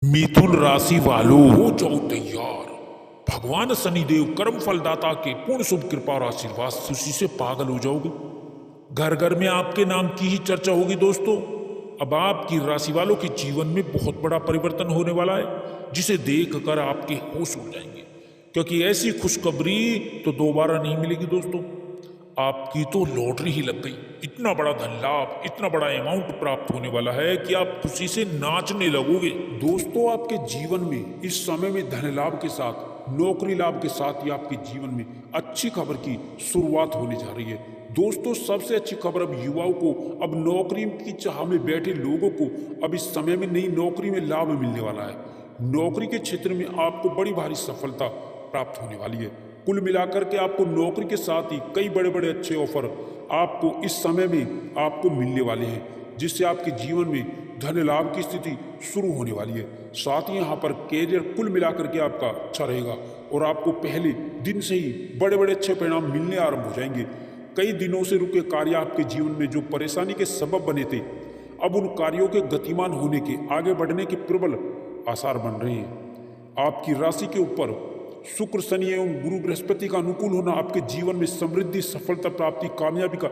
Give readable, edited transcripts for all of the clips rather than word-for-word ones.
मिथुन राशि वालों हो जाओ तैयार। भगवान शनिदेव कर्म फलदाता के पूर्ण शुभ कृपा और आशीर्वाद खुशी से पागल हो जाओगे। घर घर में आपके नाम की ही चर्चा होगी दोस्तों। अब आपकी राशि वालों के जीवन में बहुत बड़ा परिवर्तन होने वाला है, जिसे देखकर आपके होश उड़ जाएंगे, क्योंकि ऐसी खुशखबरी तो दोबारा नहीं मिलेगी दोस्तों। आपकी तो लॉटरी ही लग गई। इतना बड़ा धन लाभ, इतना बड़ा अमाउंट प्राप्त होने वाला है कि आप खुशी से नाचने लगोगे। दोस्तों, आपके जीवन में इस समय में धन लाभ के साथ, नौकरी लाभ के साथ ही आपके जीवन में अच्छी खबर की शुरुआत होने जा रही है। दोस्तों, सबसे अच्छी खबर अब युवाओं को, अब नौकरी की चाह में बैठे लोगों को अब इस समय में नई नौकरी में लाभ मिलने वाला है। नौकरी के क्षेत्र में आपको बड़ी भारी सफलता प्राप्त होने वाली है। कुल मिलाकर के आपको नौकरी के साथ ही कई बड़े बड़े अच्छे ऑफर आपको इस समय में आपको मिलने वाले हैं, जिससे आपके जीवन में धन लाभ की स्थिति शुरू होने वाली है। साथ ही यहाँ पर कैरियर कुल मिलाकर के आपका अच्छा रहेगा और आपको पहले दिन से ही बड़े बड़े अच्छे परिणाम मिलने आरंभ हो जाएंगे। कई दिनों से रुके कार्य आपके जीवन में जो परेशानी के सबब बने थे, अब उन कार्यों के गतिमान होने के, आगे बढ़ने के प्रबल आसार बन रहे हैं। आपकी राशि के ऊपर शुक्र, शनि एवं गुरु बृहस्पति का अनुकूल होना आपके जीवन में समृद्धि, सफलता प्राप्ति, कामयाबी का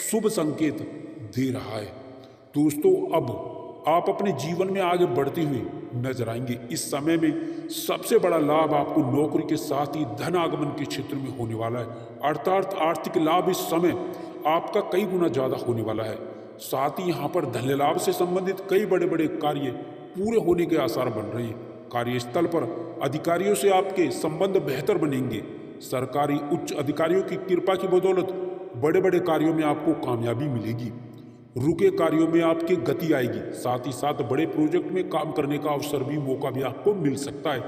शुभ संकेत दे रहा है। दोस्तों, अब आप अपने जीवन में आगे बढ़ते हुए नजर आएंगे। इस समय में सबसे बड़ा लाभ आपको नौकरी के साथ ही धन आगमन के क्षेत्र में होने वाला है, अर्थात आर्थिक लाभ इस समय आपका कई गुना ज्यादा होने वाला है। साथ ही यहाँ पर धन लाभ से संबंधित कई बड़े बड़े कार्य पूरे होने के आसार बन रहे हैं। कार्यस्थल पर अधिकारियों से आपके संबंध बेहतर बनेंगे। सरकारी उच्च अधिकारियों की कृपा की बदौलत बड़े बड़े कार्यों में आपको कामयाबी मिलेगी। रुके कार्यों में आपकी गति आएगी। साथ ही साथ बड़े प्रोजेक्ट में काम करने का अवसर भी, मौका भी आपको मिल सकता है।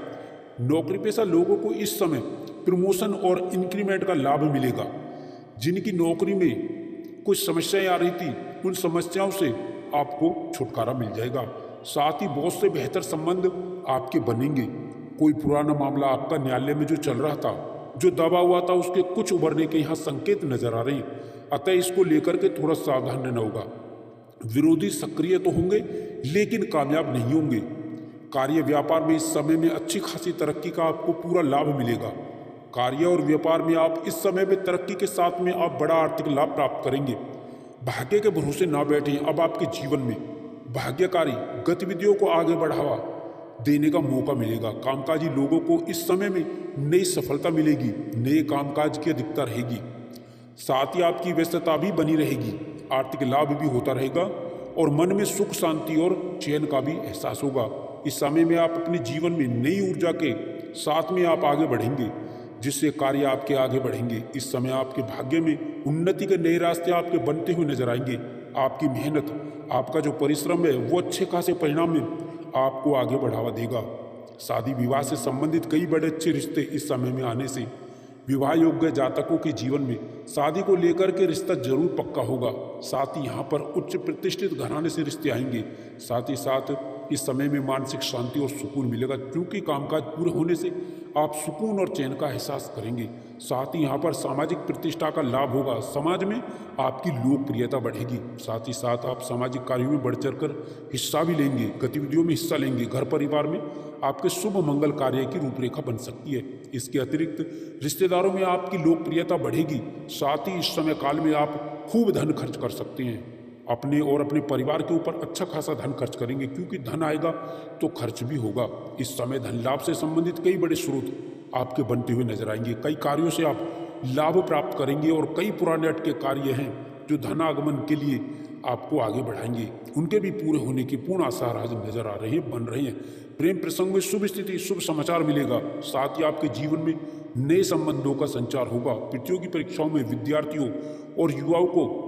नौकरी पेशा लोगों को इस समय प्रमोशन और इंक्रीमेंट का लाभ मिलेगा। जिनकी नौकरी में कुछ समस्याएं आ रही थी, उन समस्याओं से आपको छुटकारा मिल जाएगा। साथ ही बहुत से बेहतर संबंध आपके बनेंगे। कोई पुराना मामला आपका न्यायालय में जो चल रहा था, जो दबा हुआ था, उसके कुछ उभरने के यहाँ संकेत नजर आ रहे हैं। अतः इसको लेकर के थोड़ा सावधान रहना होगा। विरोधी सक्रिय तो होंगे लेकिन कामयाब नहीं होंगे। कार्य व्यापार में इस समय में अच्छी खासी तरक्की का आपको पूरा लाभ मिलेगा। कार्य और व्यापार में आप इस समय में तरक्की के साथ में आप बड़ा आर्थिक लाभ प्राप्त करेंगे। भाग्य के भरोसे ना बैठे। अब आपके जीवन में भाग्यकारी गतिविधियों को आगे बढ़ावा देने का मौका मिलेगा। कामकाजी लोगों को इस समय में नई सफलता मिलेगी, नए कामकाज की अधिकता रहेगी। साथ ही आपकी व्यस्तता भी बनी रहेगी, आर्थिक लाभ भी होता रहेगा और मन में सुख, शांति और चैन का भी एहसास होगा। इस समय में आप अपने जीवन में नई ऊर्जा के साथ में आप आगे बढ़ेंगे, जिससे कार्य आपके आगे बढ़ेंगे। इस समय आपके भाग्य में उन्नति के नए रास्ते आपके बनते हुए नजर आएंगे। आपकी मेहनत, आपका जो परिश्रम है, वो अच्छे खासे परिणाम में आपको आगे बढ़ावा देगा। शादी विवाह से संबंधित कई बड़े अच्छे रिश्ते इस समय में आने से विवाह योग्य जातकों के जीवन में शादी को लेकर के रिश्ता जरूर पक्का होगा। साथ ही यहाँ पर उच्च प्रतिष्ठित घराने से रिश्ते आएंगे। साथ ही साथ इस समय में मानसिक शांति और सुकून मिलेगा, क्योंकि कामकाज पूरे होने से आप सुकून और चैन का एहसास करेंगे। साथ ही यहाँ पर सामाजिक प्रतिष्ठा का लाभ होगा। समाज में आपकी लोकप्रियता बढ़ेगी। साथ ही साथ आप सामाजिक कार्यों में बढ़ चढ़कर हिस्सा भी लेंगे, गतिविधियों में हिस्सा लेंगे। घर परिवार में आपके शुभ मंगल कार्य की रूपरेखा बन सकती है। इसके अतिरिक्त रिश्तेदारों में आपकी लोकप्रियता बढ़ेगी। साथ ही इस समय काल में आप खूब धन खर्च कर सकते हैं। अपने और अपने परिवार के ऊपर अच्छा खासा धन खर्च करेंगे, क्योंकि धन आएगा तो खर्च भी होगा। इस समय धन लाभ से संबंधित कई बड़े स्रोत आपके बनते हुए नजर आएंगे। कई कार्यों से आप लाभ प्राप्त करेंगे और कई पुराने अटके कार्य हैं जो धन आगमन के लिए आपको आगे बढ़ाएंगे, उनके भी पूरे होने के पूर्ण आसार आज नजर आ रहे हैं, बन रहे हैं। प्रेम प्रसंग में शुभ स्थिति, शुभ समाचार मिलेगा। साथ ही आपके जीवन में नए संबंधों का संचार होगा। प्रतियोगी परीक्षाओं में विद्यार्थियों और युवाओं को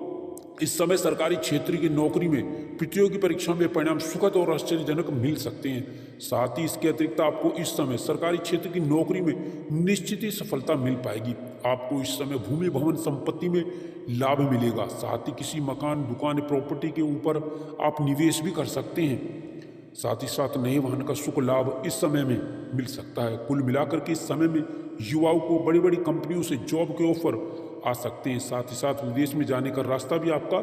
इस समय सरकारी क्षेत्र की नौकरी में प्रतियोगी परीक्षा में परिणाम सुखद और आश्चर्यजनक मिल सकते हैं। साथ ही इसके अतिरिक्त आपको इस समय सरकारी क्षेत्र की नौकरी में निश्चित ही सफलता मिल पाएगी। आपको इस समय भूमि भवन संपत्ति में लाभ मिलेगा। साथ ही किसी मकान, दुकान, प्रॉपर्टी के ऊपर आप निवेश भी कर सकते हैं। साथ ही साथ नए वाहन का सुख लाभ इस समय में मिल सकता है। कुल मिलाकर के इस समय में युवाओं को बड़ी बड़ी कंपनियों से जॉब के ऑफर आ सकते हैं। साथ ही साथ विदेश में जाने का रास्ता भी आपका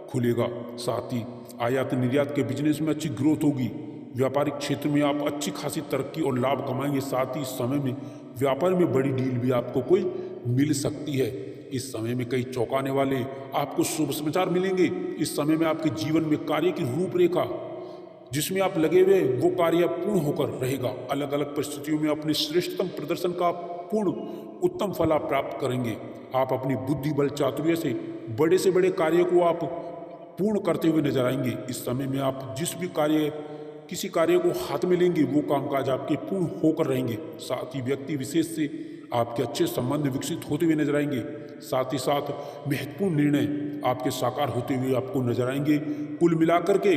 खुलेगा। साथ ही आयात निर्यात के बिजनेस में अच्छी ग्रोथ होगी। व्यापारिक क्षेत्र में आप अच्छी खासी तरक्की और लाभ कमाएंगे। साथ ही इस समय में व्यापार में बड़ी डील भी आपको कोई मिल सकती है। इस समय में कई चौंकाने वाले आपको शुभ समाचार मिलेंगे। इस समय में आपके जीवन में कार्य की रूपरेखा जिसमें आप लगे हुए वो कार्य पूर्ण होकर रहेगा। अलग अलग परिस्थितियों में अपने श्रेष्ठतम प्रदर्शन का पूर्ण उत्तम फल आप प्राप्त करेंगे। आप अपनी बुद्धि बल चातुर्य से बड़े कार्य को आप पूर्ण करते हुए नजर आएंगे। इस समय में आप किसी कार्य को हाथ में लेंगे वो कामकाज आपके पूर्ण होकर रहेंगे। साथ ही व्यक्ति विशेष से आपके अच्छे संबंध विकसित होते हुए नजर आएंगे। साथ ही साथ महत्वपूर्ण निर्णय आपके साकार होते हुए आपको नजर आएंगे। कुल मिलाकर के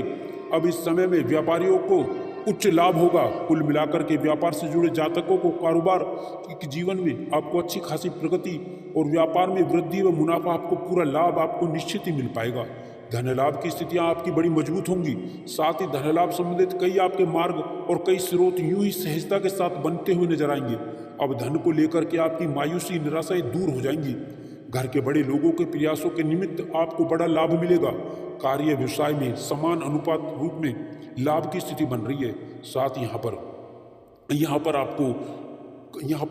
अब इस समय में व्यापारियों को उच्च लाभ होगा। कुल मिलाकर के व्यापार से जुड़े जातकों को कारोबार के जीवन में आपको अच्छी खासी प्रगति और व्यापार में वृद्धि व मुनाफा आपको पूरा लाभ आपको निश्चित ही मिल पाएगा। धन लाभ की स्थितियां आपकी बड़ी मजबूत होंगी। साथ ही धन लाभ संबंधित कई आपके मार्ग और कई स्रोत यूं ही सहजता के साथ बनते हुए नजर आएंगे। अब धन को लेकर के आपकी मायूसी निराशाएं दूर हो जाएंगी। घर के बड़े लोगों के प्रयासों के निमित्त आपको बड़ा लाभ मिलेगा। कार्य व्यवसाय में समान अनुपात रूप में लाभ की स्थिति बन रही है। साथ यहाँ पर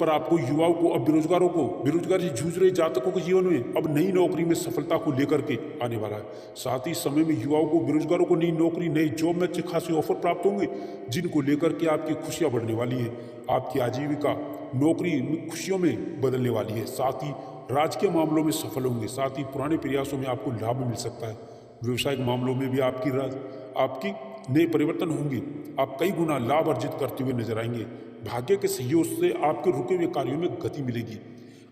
आपको युवाओं को, अब बेरोजगारों को, बेरोजगारी से जूझ रहे जातकों के जीवन में अब नई नौकरी में सफलता को लेकर के आने वाला है। साथ ही समय में युवाओं को, बेरोजगारों को नई नौकरी, नई जॉब में अच्छे खासे ऑफर प्राप्त होंगे जिनको लेकर के आपकी खुशियां बढ़ने वाली है। आपकी आजीविका नौकरी में खुशियों में बदलने वाली है। साथ ही राजकीय मामलों में सफल होंगे। साथ ही पुराने प्रयासों में आपको लाभ मिल सकता है। व्यवसायिक मामलों में भी आपकी नए परिवर्तन होंगे। आप कई गुना लाभ अर्जित करते हुए नजर आएंगे। भाग्य के सहयोग से आपके रुके हुए कार्यों में गति मिलेगी।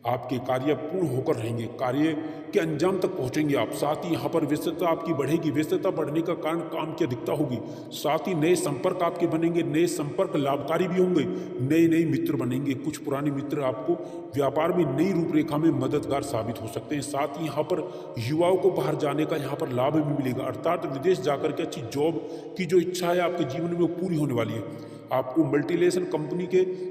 आपके कार्य पूर्ण होकर रहेंगे। कार्य के अंजाम तक पहुंचेंगे आप। साथ ही यहाँ पर व्यस्तता आपकी बढ़ेगी। व्यस्तता बढ़ने का कारण काम की अधिकता होगी। साथ ही नए संपर्क आपके बनेंगे। नए संपर्क लाभकारी भी होंगे। नए मित्र बनेंगे। कुछ पुराने मित्र आपको व्यापार में नई रूपरेखा में मददगार साबित हो सकते हैं। साथ ही यहाँ पर युवाओं को बाहर जाने का यहाँ पर लाभ भी मिलेगा, अर्थात विदेश जाकर के अच्छी जॉब की जो इच्छा है आपके जीवन में वो पूरी होने वाली है। आपको मल्टीनेशनल कंपनी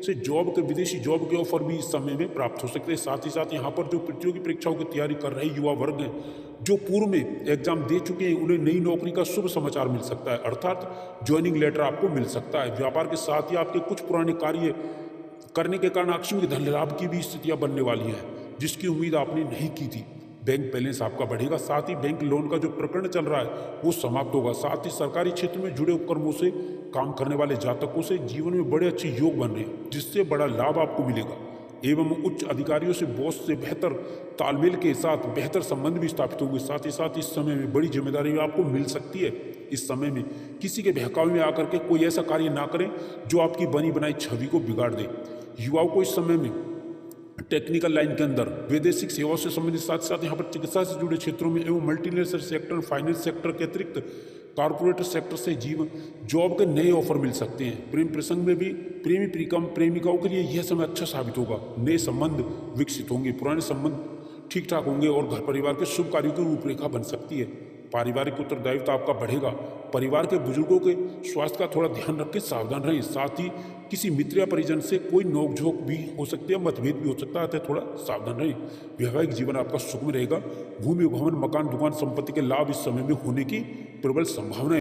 से विदेशी जॉब के ऑफर भी इस समय में प्राप्त हो सकते हैं। साथ ही साथ यहाँ पर जो प्रतियोगी परीक्षाओं की तैयारी कर रहे युवा वर्ग हैं, जो पूर्व में एग्जाम दे चुके हैं, उन्हें नई नौकरी का शुभ समाचार मिल सकता है, अर्थात ज्वाइनिंग लेटर आपको मिल सकता है। व्यापार के साथ ही आपके कुछ पुराने कार्य करने के कारण आकस्मिक धन लाभ की भी स्थितियां बनने वाली हैं जिसकी उम्मीद आपने नहीं की थी। बैंक बैलेंस आपका बढ़ेगा। साथ ही बैंक लोन का जो प्रकरण चल रहा है वो समाप्त होगा। साथ ही सरकारी क्षेत्र में जुड़े उपक्रमों से काम करने वाले जातकों से जीवन में बड़े अच्छे योग बन रहे हैं जिससे बड़ा लाभ आपको मिलेगा। एवं उच्च अधिकारियों से, बॉस से बेहतर तालमेल के साथ बेहतर संबंध भी स्थापित होंगे। साथ ही साथ इस समय में बड़ी जिम्मेदारी आपको मिल सकती है। इस समय में किसी के बहकावे में आकर के कोई ऐसा कार्य ना करें जो आपकी बनी बनाई छवि को बिगाड़ दे। युवाओं को इस समय में टेक्निकल लाइन के अंदर वैदेशिक सेवाओं से संबंधित, साथ साथ यहाँ पर चिकित्सा से जुड़े क्षेत्रों में एवं मल्टीनेशनल सेक्टर, फाइनेंस सेक्टर के अतिरिक्त कॉर्पोरेट सेक्टर से जॉब के नए ऑफर मिल सकते हैं। प्रेम प्रसंग में भी प्रेमिकाओं के लिए यह समय अच्छा साबित होगा। नए संबंध विकसित होंगे। पुराने संबंध ठीक ठाक होंगे और घर परिवार के शुभ कार्यों की रूपरेखा बन सकती है। पारिवारिक उत्तरदायित्व आपका बढ़ेगा। परिवार के बुजुर्गों के स्वास्थ्य का थोड़ा ध्यान रखें, सावधान रहें। साथ ही किसी मित्र या परिजन से कोई नोकझोंक भी हो सकती है, मतभेद भी हो सकता है, तो थोड़ा सावधान रहें। वैवाहिक जीवन आपका सुखमय रहेगा। भूमि, भवन, मकान, दुकान, संपत्ति के लाभ इस समय में होने की प्रबल संभावना है।